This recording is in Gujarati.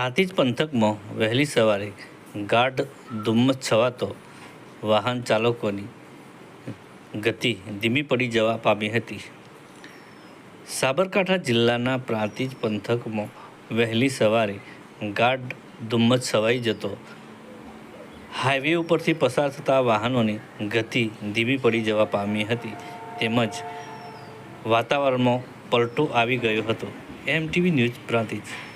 પ્રાંતિજ પંથકમાં વહેલી સવારે ગાઢ ધુમ્મસ છવાતો વાહન ચાલકોની ગતિ ધીમી પડી જવા પામી હતી. સાબરકાંઠા જિલ્લાના પ્રાંતિજ પંથકમાં વહેલી સવારે ગાઢ ધુમ્મસ છવાઈ જતો હાઈવે ઉપરથી પસાર થતા વાહનોની ગતિ ધીમી પડી જવા પામી હતી. તેમજ વાતાવરણમાં પલટો આવી ગયો હતો. MTV news Prantij.